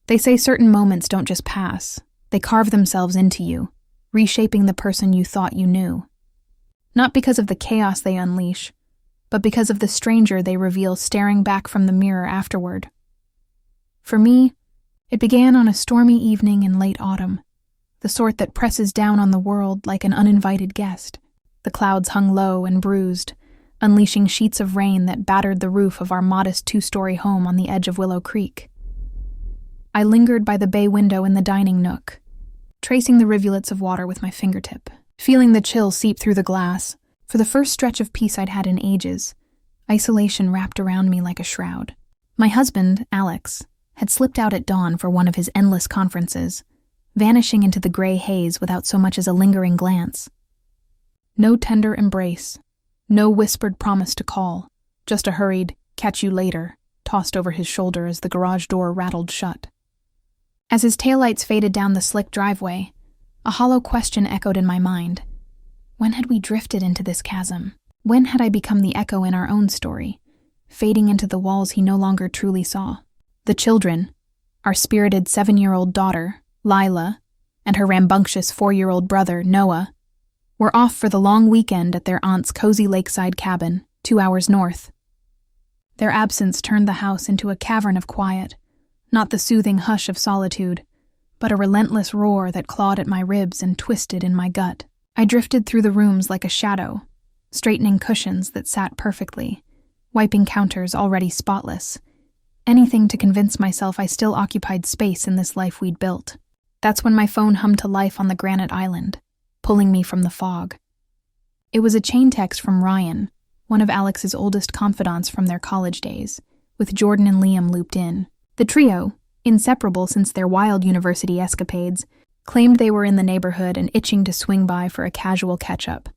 They say certain moments don't just pass, they carve themselves into you, reshaping the person you thought you knew. Not because of the chaos they unleash, but because of the stranger they reveal staring back from the mirror afterward. For me, it began on a stormy evening in late autumn, the sort that presses down on the world like an uninvited guest. The clouds hung low and bruised, unleashing sheets of rain that battered the roof of our modest 2-story home on the edge of Willow Creek. I lingered by the bay window in the dining nook, tracing the rivulets of water with my fingertip, feeling the chill seep through the glass. For the first stretch of peace I'd had in ages, isolation wrapped around me like a shroud. My husband, Alex, had slipped out at dawn for one of his endless conferences, vanishing into the gray haze without so much as a lingering glance. No tender embrace, no whispered promise to call, just a hurried, "catch you later," tossed over his shoulder as the garage door rattled shut. As his taillights faded down the slick driveway, a hollow question echoed in my mind. When had we drifted into this chasm? When had I become the echo in our own story, fading into the walls he no longer truly saw? The children, our spirited 7-year-old daughter, Lila, and her rambunctious 4-year-old brother, Noah, were off for the long weekend at their aunt's cozy lakeside cabin, 2 hours north. Their absence turned the house into a cavern of quiet, not the soothing hush of solitude, but a relentless roar that clawed at my ribs and twisted in my gut. I drifted through the rooms like a shadow, straightening cushions that sat perfectly, wiping counters already spotless, anything to convince myself I still occupied space in this life we'd built. That's when my phone hummed to life on the granite island, pulling me from the fog. It was a chain text from Ryan, one of Alex's oldest confidants from their college days, with Jordan and Liam looped in. The trio, inseparable since their wild university escapades, claimed they were in the neighborhood and itching to swing by for a casual catch-up.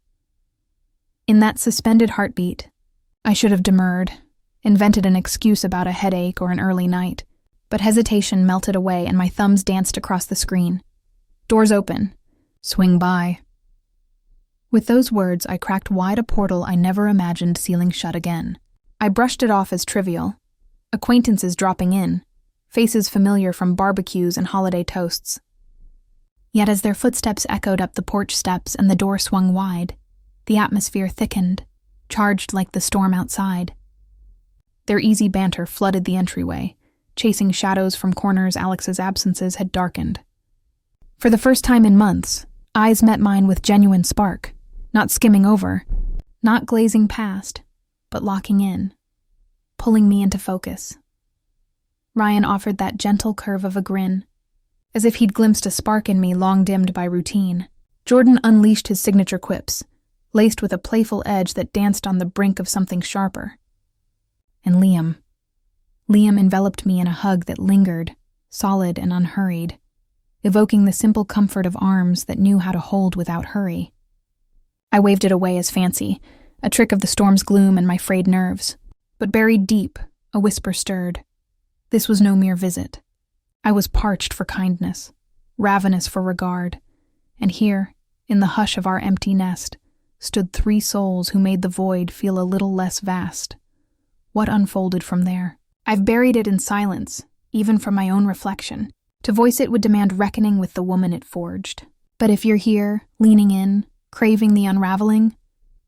In that suspended heartbeat, I should have demurred, invented an excuse about a headache or an early night, but hesitation melted away and my thumbs danced across the screen. Doors open. Swing by. With those words, I cracked wide a portal I never imagined sealing shut again. I brushed it off as trivial. Acquaintances dropping in, faces familiar from barbecues and holiday toasts. Yet as their footsteps echoed up the porch steps and the door swung wide, the atmosphere thickened, charged like the storm outside. Their easy banter flooded the entryway, chasing shadows from corners Alex's absences had darkened. For the first time in months, eyes met mine with genuine spark, not skimming over, not glazing past, but locking in, pulling me into focus. Ryan offered that gentle curve of a grin, as if he'd glimpsed a spark in me long dimmed by routine. Jordan unleashed his signature quips, laced with a playful edge that danced on the brink of something sharper. And Liam enveloped me in a hug that lingered, solid and unhurried, evoking the simple comfort of arms that knew how to hold without hurry. I waved it away as fancy, a trick of the storm's gloom and my frayed nerves. But buried deep, a whisper stirred. This was no mere visit. I was parched for kindness, ravenous for regard, and here, in the hush of our empty nest, stood 3 souls who made the void feel a little less vast. What unfolded from there? I've buried it in silence, even from my own reflection. To voice it would demand reckoning with the woman it forged. But if you're here, leaning in, craving the unraveling,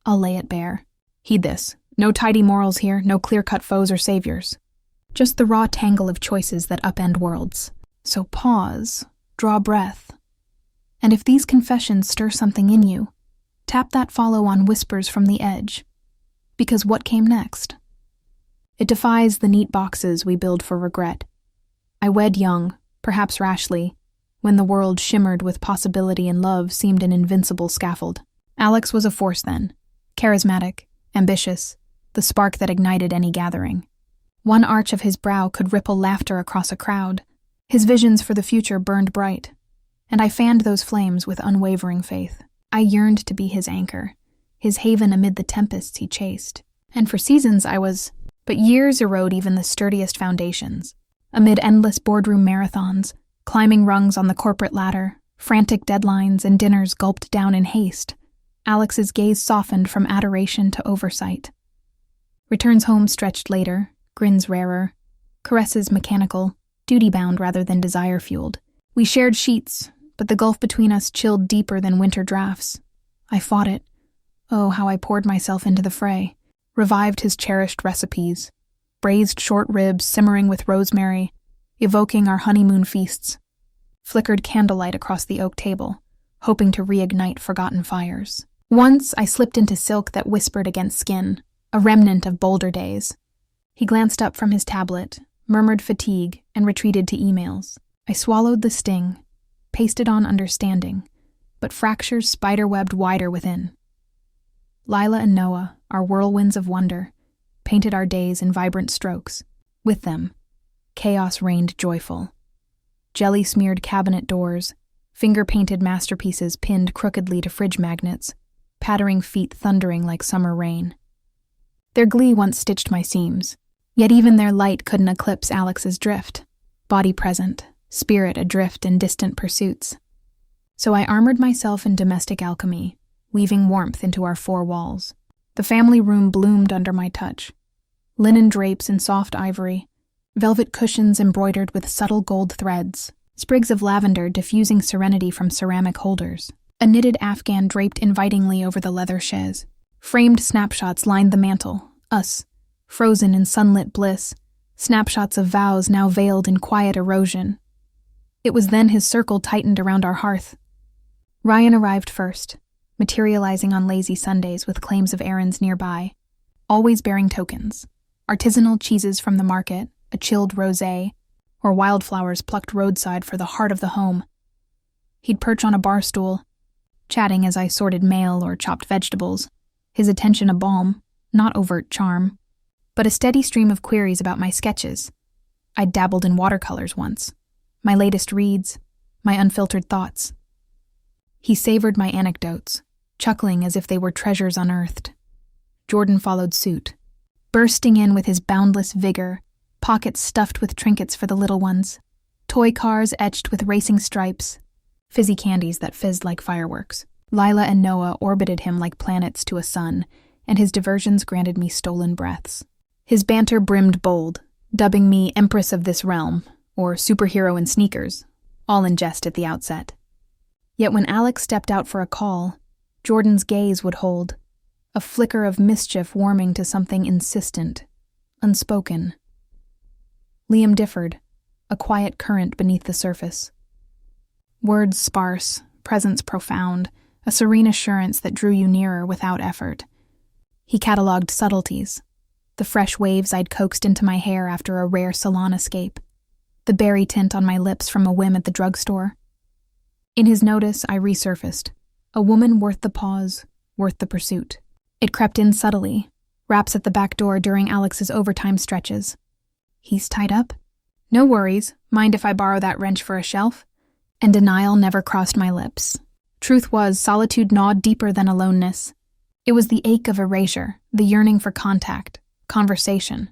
I'll lay it bare. Heed this. No tidy morals here, no clear-cut foes or saviors. Just the raw tangle of choices that upend worlds. So pause, draw breath. And if these confessions stir something in you, tap that follow on whispers from the edge. Because what came next? It defies the neat boxes we build for regret. I wed young, perhaps rashly, when the world shimmered with possibility and love seemed an invincible scaffold. Alex was a force then, charismatic, ambitious, the spark that ignited any gathering. One arch of his brow could ripple laughter across a crowd. His visions for the future burned bright, and I fanned those flames with unwavering faith. I yearned to be his anchor, his haven amid the tempests he chased. And for seasons I was, but years erode even the sturdiest foundations. Amid endless boardroom marathons, climbing rungs on the corporate ladder, frantic deadlines and dinners gulped down in haste, Alex's gaze softened from adoration to oversight. Returns home stretched later, grins rarer, caresses mechanical, duty-bound rather than desire-fueled. We shared sheets, but the gulf between us chilled deeper than winter drafts. I fought it. Oh, how I poured myself into the fray. Revived his cherished recipes. Braised short ribs simmering with rosemary, evoking our honeymoon feasts. Flickered candlelight across the oak table, hoping to reignite forgotten fires. Once I slipped into silk that whispered against skin, a remnant of bolder days. He glanced up from his tablet, murmured fatigue, and retreated to emails. I swallowed the sting, pasted on understanding, but fractures spiderwebbed wider within. Lila and Noah, our whirlwinds of wonder, painted our days in vibrant strokes. With them, chaos reigned joyful. Jelly-smeared cabinet doors, finger-painted masterpieces pinned crookedly to fridge magnets, pattering feet thundering like summer rain. Their glee once stitched my seams, yet even their light couldn't eclipse Alex's drift, body present, spirit adrift in distant pursuits. So I armored myself in domestic alchemy, weaving warmth into our four walls. The family room bloomed under my touch. Linen drapes in soft ivory, velvet cushions embroidered with subtle gold threads, sprigs of lavender diffusing serenity from ceramic holders, a knitted afghan draped invitingly over the leather chaise. Framed snapshots lined the mantel, us, frozen in sunlit bliss, snapshots of vows now veiled in quiet erosion. It was then his circle tightened around our hearth. Ryan arrived first, materializing on lazy Sundays with claims of errands nearby, always bearing tokens, artisanal cheeses from the market, a chilled rosé, or wildflowers plucked roadside for the heart of the home. He'd perch on a bar stool, chatting as I sorted mail or chopped vegetables, his attention a balm, not overt charm, but a steady stream of queries about my sketches. I'd dabbled in watercolors once, my latest reads, my unfiltered thoughts. He savored my anecdotes, chuckling as if they were treasures unearthed. Jordan followed suit, bursting in with his boundless vigor, pockets stuffed with trinkets for the little ones, toy cars etched with racing stripes, fizzy candies that fizzed like fireworks. Lila and Noah orbited him like planets to a sun, and his diversions granted me stolen breaths. His banter brimmed bold, dubbing me Empress of this realm, or superhero in sneakers, all in jest at the outset. Yet when Alex stepped out for a call, Jordan's gaze would hold, a flicker of mischief warming to something insistent, unspoken. Liam differed, a quiet current beneath the surface. Words sparse, presence profound, a serene assurance that drew you nearer without effort. He catalogued subtleties, the fresh waves I'd coaxed into my hair after a rare salon escape, the berry tint on my lips from a whim at the drugstore. In his notice, I resurfaced, a woman worth the pause, worth the pursuit. It crept in subtly, raps at the back door during Alex's overtime stretches. He's tied up? No worries, mind if I borrow that wrench for a shelf? And denial never crossed my lips. Truth was, solitude gnawed deeper than aloneness. It was the ache of erasure, the yearning for contact, conversation,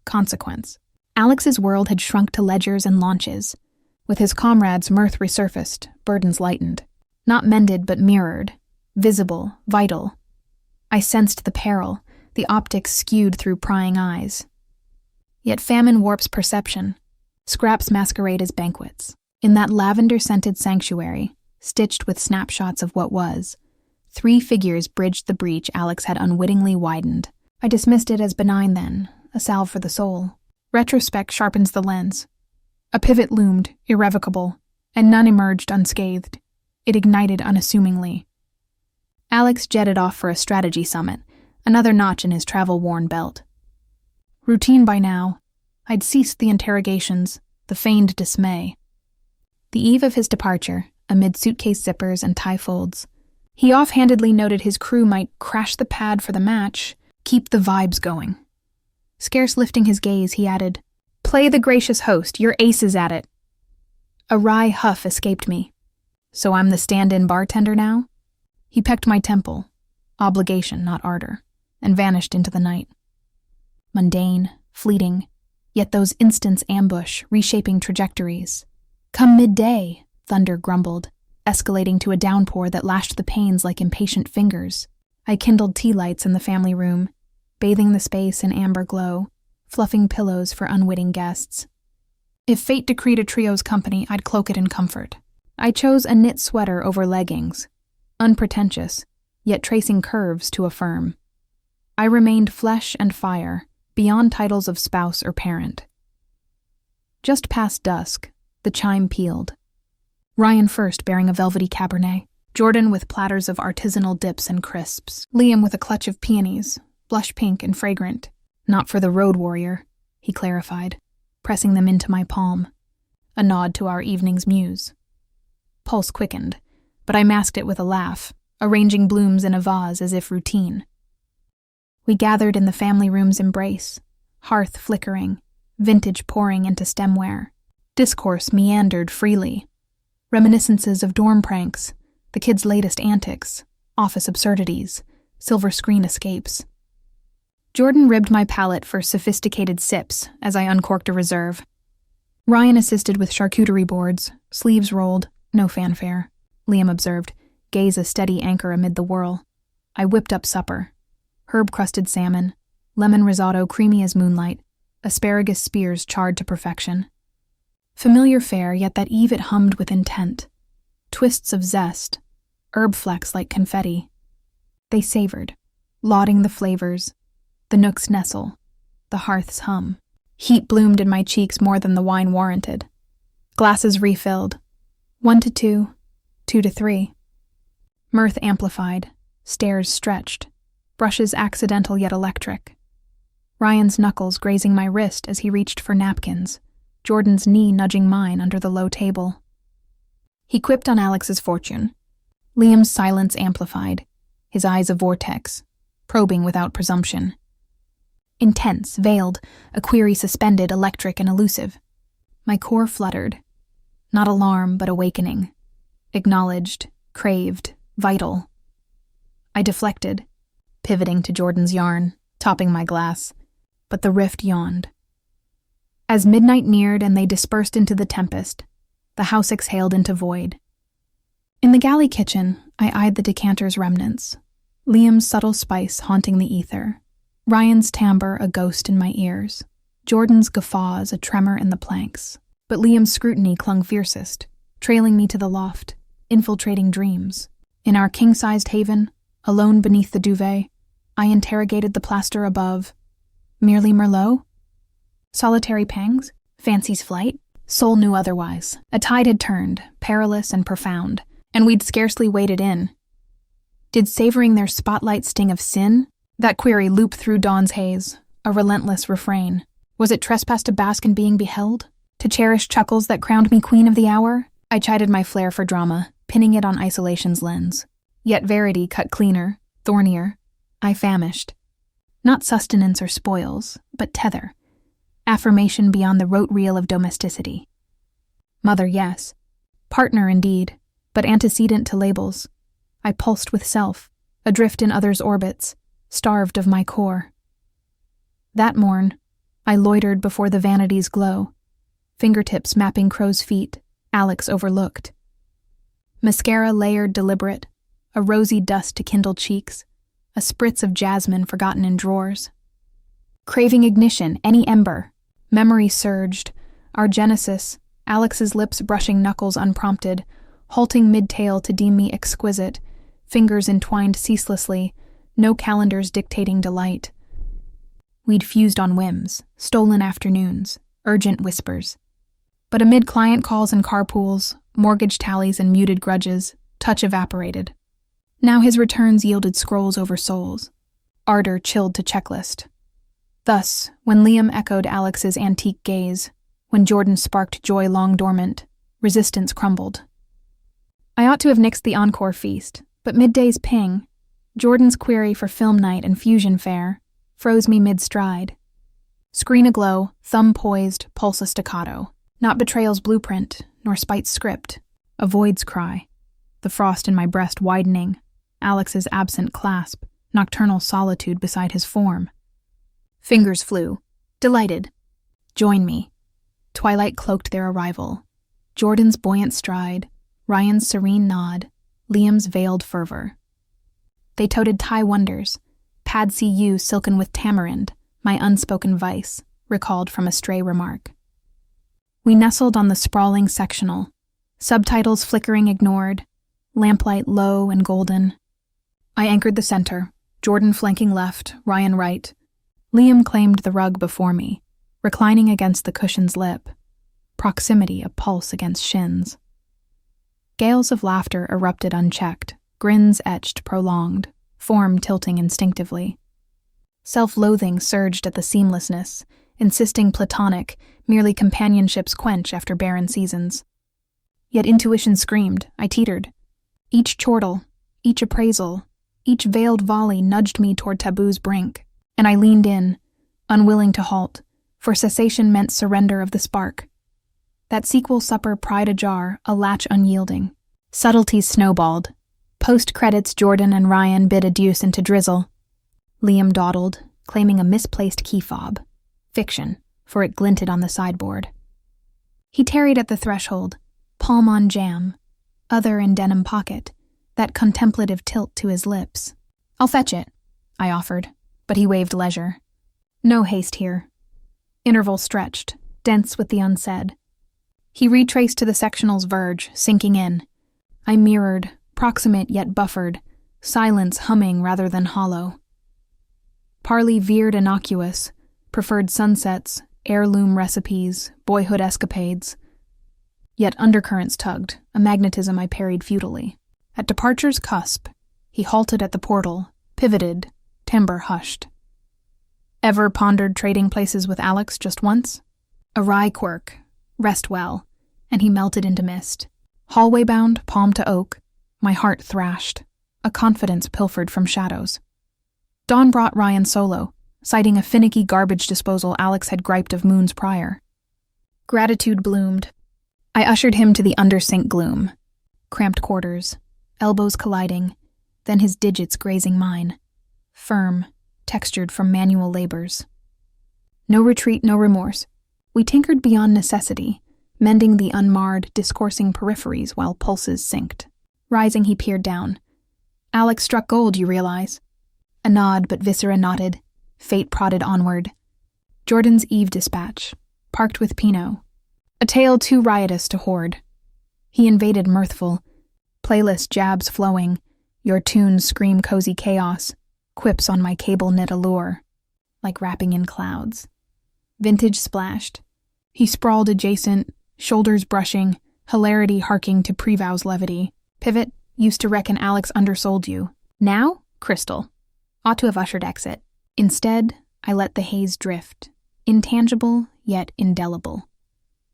consequence. Alex's world had shrunk to ledgers and launches. With his comrades, mirth resurfaced, burdens lightened. Not mended but mirrored, visible, vital. I sensed the peril, the optics skewed through prying eyes. Yet famine warps perception. Scraps masquerade as banquets. In that lavender-scented sanctuary, stitched with snapshots of what was, 3 figures bridged the breach Alex had unwittingly widened. I dismissed it as benign then, a salve for the soul. Retrospect sharpens the lens. A pivot loomed, irrevocable, and none emerged unscathed. It ignited unassumingly. Alex jetted off for a strategy summit, another notch in his travel-worn belt. Routine by now, I'd ceased the interrogations, the feigned dismay. The eve of his departure, amid suitcase zippers and tie folds, he offhandedly noted his crew might crash the pad for the match, keep the vibes going. Scarce lifting his gaze, he added, "Play the gracious host, your ace is at it." A wry huff escaped me. So I'm the stand-in bartender now? He pecked my temple, obligation, not ardor, and vanished into the night. Mundane, fleeting, yet those instants ambush, reshaping trajectories. "Come midday," thunder grumbled, escalating to a downpour that lashed the panes like impatient fingers. I kindled tea lights in the family room, bathing the space in amber glow, fluffing pillows for unwitting guests. If fate decreed a trio's company, I'd cloak it in comfort. I chose a knit sweater over leggings, unpretentious, yet tracing curves to affirm. I remained flesh and fire, beyond titles of spouse or parent. Just past dusk, the chime pealed. Ryan first bearing a velvety Cabernet, Jordan with platters of artisanal dips and crisps, Liam with a clutch of peonies, blush pink and fragrant. Not for the road warrior, he clarified, pressing them into my palm, a nod to our evening's muse. Pulse quickened, but I masked it with a laugh, arranging blooms in a vase as if routine. We gathered in the family room's embrace, hearth flickering, vintage pouring into stemware. Discourse meandered freely. Reminiscences of dorm pranks, the kids' latest antics, office absurdities, silver screen escapes. Jordan ribbed my palate for sophisticated sips as I uncorked a reserve. Ryan assisted with charcuterie boards, sleeves rolled, no fanfare. Liam observed, gaze a steady anchor amid the whirl. I whipped up supper. Herb-crusted salmon, lemon risotto creamy as moonlight, asparagus spears charred to perfection. Familiar fare, yet that eve it hummed with intent. Twists of zest, herb flecks like confetti. They savored, lauding the flavors, the nooks nestle, the hearths hum. Heat bloomed in my cheeks more than the wine warranted. Glasses refilled, 1 to 2, 2 to 3. Mirth amplified, stares stretched, brushes accidental yet electric. Ryan's knuckles grazing my wrist as he reached for napkins, Jordan's knee nudging mine under the low table. He quipped on Alex's fortune. Liam's silence amplified, his eyes a vortex, probing without presumption. Intense, veiled, a query suspended, electric and elusive. My core fluttered. Not alarm, but awakening. Acknowledged, craved, vital. I deflected, pivoting to Jordan's yarn, topping my glass, but the rift yawned. As midnight neared and they dispersed into the tempest, the house exhaled into void. In the galley kitchen, I eyed the decanter's remnants, Liam's subtle spice haunting the ether, Ryan's timbre a ghost in my ears, Jordan's guffaws a tremor in the planks. But Liam's scrutiny clung fiercest, trailing me to the loft, infiltrating dreams. In our king-sized haven, alone beneath the duvet, I interrogated the plaster above. Merely Merlot? Solitary pangs? Fancy's flight? Soul knew otherwise. A tide had turned, perilous and profound, and we'd scarcely waded in. Did savoring their spotlight sting of sin? That query looped through dawn's haze, a relentless refrain. Was it trespass to bask in being beheld? To cherish chuckles that crowned me queen of the hour? I chided my flair for drama, pinning it on isolation's lens. Yet verity cut cleaner, thornier. I famished. Not sustenance or spoils, but tether. Affirmation beyond the rote reel of domesticity. Mother, yes. Partner, indeed, but antecedent to labels. I pulsed with self, adrift in others' orbits, starved of my core. That morn, I loitered before the vanity's glow, fingertips mapping crow's feet, Alex overlooked. Mascara layered deliberate, a rosy dust to kindle cheeks, a spritz of jasmine forgotten in drawers. Craving ignition, any ember. Memory surged, our genesis, Alex's lips brushing knuckles unprompted, halting mid-tail to deem me exquisite, fingers entwined ceaselessly, no calendars dictating delight. We'd fused on whims, stolen afternoons, urgent whispers. But amid client calls and carpools, mortgage tallies and muted grudges, touch evaporated. Now his returns yielded scrolls over souls. Ardor chilled to checklist. Thus, when Liam echoed Alex's antique gaze, when Jordan sparked joy long dormant, resistance crumbled. I ought to have nixed the encore feast, but midday's ping, Jordan's query for film night and fusion fare, froze me mid-stride. Screen aglow, thumb poised, pulse a staccato. Not betrayal's blueprint, nor spite's script. A void's cry. The frost in my breast widening. Alex's absent clasp, nocturnal solitude beside his form. Fingers flew. Delighted. Join me. Twilight cloaked their arrival. Jordan's buoyant stride, Ryan's serene nod, Liam's veiled fervor. They toted Thai wonders, Pad See Ew silken with tamarind, my unspoken vice, recalled from a stray remark. We nestled on the sprawling sectional, subtitles flickering ignored, lamplight low and golden. I anchored the center, Jordan flanking left, Ryan right. Liam claimed the rug before me, reclining against the cushion's lip, proximity a pulse against shins. Gales of laughter erupted unchecked, grins etched prolonged, form tilting instinctively. Self-loathing surged at the seamlessness, insisting platonic, merely companionship's quench after barren seasons. Yet intuition screamed, I teetered. Each chortle, each appraisal, each veiled volley nudged me toward taboo's brink, and I leaned in, unwilling to halt, for cessation meant surrender of the spark. That sequel supper pried ajar, a latch unyielding. Subtleties snowballed. Post-credits Jordan and Ryan bid adieus into drizzle. Liam dawdled, claiming a misplaced key fob. Fiction, for it glinted on the sideboard. He tarried at the threshold, palm on jam, other in denim pocket, that contemplative tilt to his lips. I'll fetch it, I offered, but he waved leisure. No haste here. Interval stretched, dense with the unsaid. He retraced to the sectional's verge, sinking in. I mirrored, proximate yet buffered, silence humming rather than hollow. Parley veered innocuous, preferred sunsets, heirloom recipes, boyhood escapades. Yet undercurrents tugged, a magnetism I parried futilely. At departure's cusp, he halted at the portal, pivoted, timbre hushed. Ever pondered trading places with Alex just once? A wry quirk, rest well, and he melted into mist. Hallway-bound, palm to oak, my heart thrashed, a confidence pilfered from shadows. Dawn brought Ryan solo, citing a finicky garbage disposal Alex had griped of moons prior. Gratitude bloomed. I ushered him to the undersink gloom. Cramped quarters, elbows colliding, then his digits grazing mine. Firm, textured from manual labors. No retreat, no remorse. We tinkered beyond necessity, mending the unmarred, discoursing peripheries while pulses synced. Rising, he peered down. Alex struck gold, you realize. A nod, but viscera nodded. Fate prodded onward. Jordan's Eve dispatch, parked with Pinot. A tale too riotous to hoard. He invaded mirthful. Playlist jabs flowing. Your tunes scream cozy chaos. Quips on my cable-knit allure. Like rapping in clouds. Vintage splashed. He sprawled adjacent, shoulders brushing, hilarity harking to pre-vows levity. Pivot, used to reckon Alex undersold you. Now, crystal. Ought to have ushered exit. Instead, I let the haze drift. Intangible, yet indelible.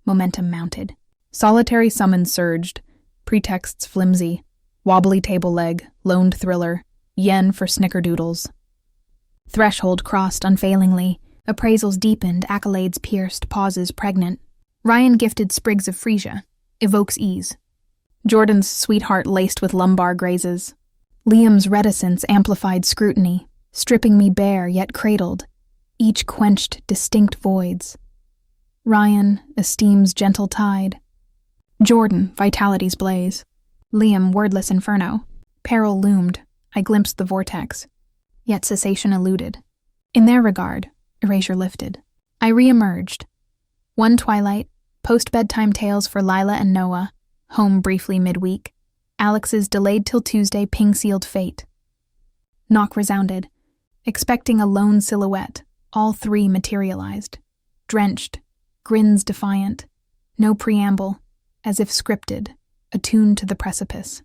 Momentum mounted. Solitary summons surged. Pretexts flimsy. Wobbly table leg, loaned thriller. Yen for snickerdoodles. Threshold crossed unfailingly. Appraisals deepened, accolades pierced, pauses pregnant. Ryan gifted sprigs of freesia. Evokes ease. Jordan's sweetheart laced with lumbar grazes. Liam's reticence amplified scrutiny, stripping me bare yet cradled, each quenched distinct voids. Ryan, esteem's gentle tide. Jordan, vitality's blaze. Liam, wordless inferno. Peril loomed. I glimpsed the vortex. Yet cessation eluded. In their regard, erasure lifted. I re-emerged. One twilight, post-bedtime tales for Lila and Noah, home briefly midweek. Alex's delayed till Tuesday ping-sealed fate. Knock resounded. Expecting a lone silhouette, all three materialized. Drenched, grins defiant. No preamble, as if scripted, attuned to the precipice.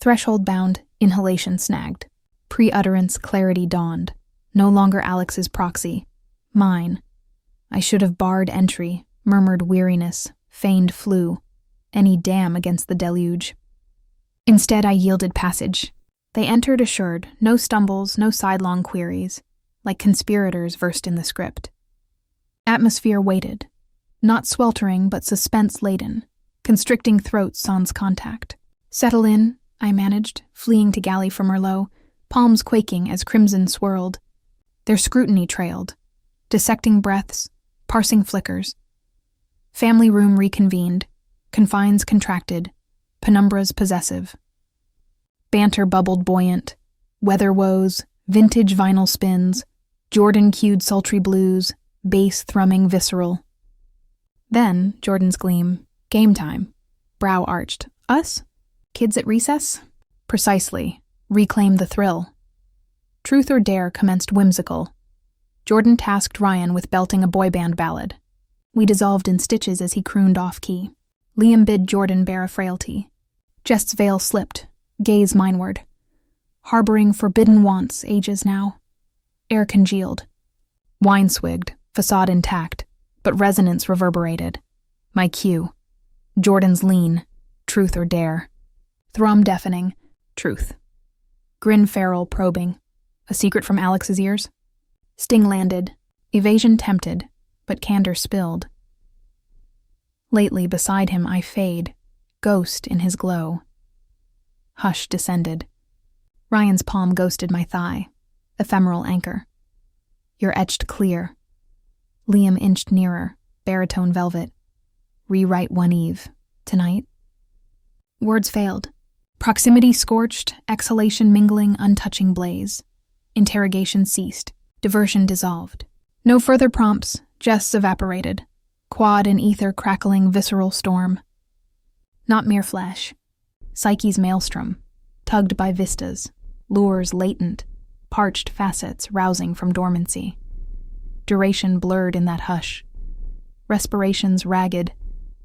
Threshold bound, inhalation snagged. Pre-utterance clarity dawned. No longer Alex's proxy. Mine. I should have barred entry, murmured weariness, feigned flu. Any dam against the deluge. Instead, I yielded passage. They entered assured, no stumbles, no sidelong queries, like conspirators versed in the script. Atmosphere waited. Not sweltering, but suspense-laden. Constricting throats sans contact. Settle in, I managed, fleeing to galley from Merlot, palms quaking as crimson swirled. Their scrutiny trailed. Dissecting breaths, parsing flickers. Family room reconvened. Confines contracted. Penumbras possessive. Banter bubbled buoyant. Weather woes, vintage vinyl spins, Jordan cued sultry blues, bass thrumming visceral. Then, Jordan's gleam. Game time. Brow arched. Us? Kids at recess? Precisely. Reclaim the thrill. Truth or Dare commenced whimsical. Jordan tasked Ryan with belting a boy band ballad. We dissolved in stitches as he crooned off-key. Liam bid Jordan bear a frailty. Jest's veil slipped, gaze mineward. Harboring forbidden wants ages now. Air congealed. Wine swigged, facade intact, but resonance reverberated. My cue. Jordan's lean. Truth or Dare. Thrum deafening. Truth. Grin feral probing. A secret from Alex's ears? Sting landed. Evasion tempted, but candor spilled. Lately beside him I fade, ghost in his glow. Hush descended. Ryan's palm ghosted my thigh, ephemeral anchor. You're etched clear. Liam inched nearer, baritone velvet. Rewrite one eve, tonight. Words failed. Proximity scorched, exhalation mingling, untouching blaze. Interrogation ceased, diversion dissolved. No further prompts, jests evaporated. Quad in ether crackling visceral storm. Not mere flesh. Psyche's maelstrom, tugged by vistas, lures latent, parched facets rousing from dormancy. Duration blurred in that hush. Respirations ragged,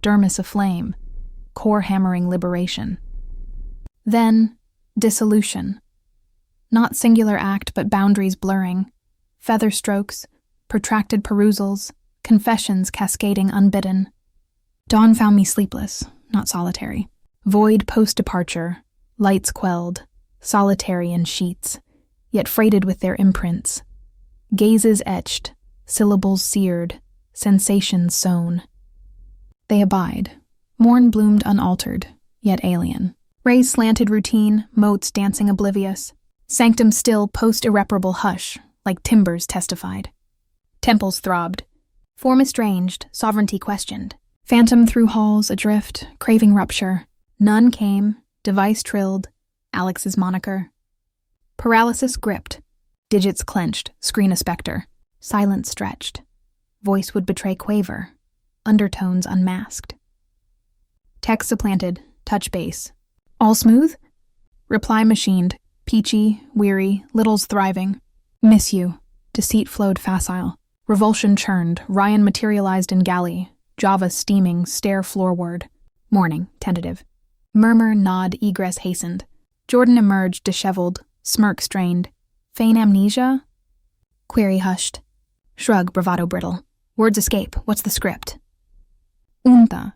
dermis aflame, core hammering liberation. Then, dissolution. Not singular act, but boundaries blurring. Feather strokes, protracted perusals, confessions cascading unbidden. Dawn found me sleepless, not solitary. Void post-departure, lights quelled, solitary in sheets, yet freighted with their imprints. Gazes etched, syllables seared, sensations sown. They abide. Morn bloomed unaltered, yet alien. Rays slanted routine, motes dancing oblivious. Sanctum still post-irreparable hush, like timbers testified. Temples throbbed. Form estranged, sovereignty questioned. Phantom through halls adrift, craving rupture. None came, device trilled, Alex's moniker. Paralysis gripped. Digits clenched, screen a specter. Silence stretched. Voice would betray quaver. Undertones unmasked. Text supplanted, touch base. All smooth? Reply machined. Peachy, weary, littles thriving. Miss you. Deceit flowed facile. Revulsion churned. Ryan materialized in galley. Java steaming, stare floorward. Morning, tentative. Murmur, nod, egress hastened. Jordan emerged, disheveled, smirk strained. Feign amnesia? Query hushed. Shrug, bravado brittle. Words escape. What's the script? Unta.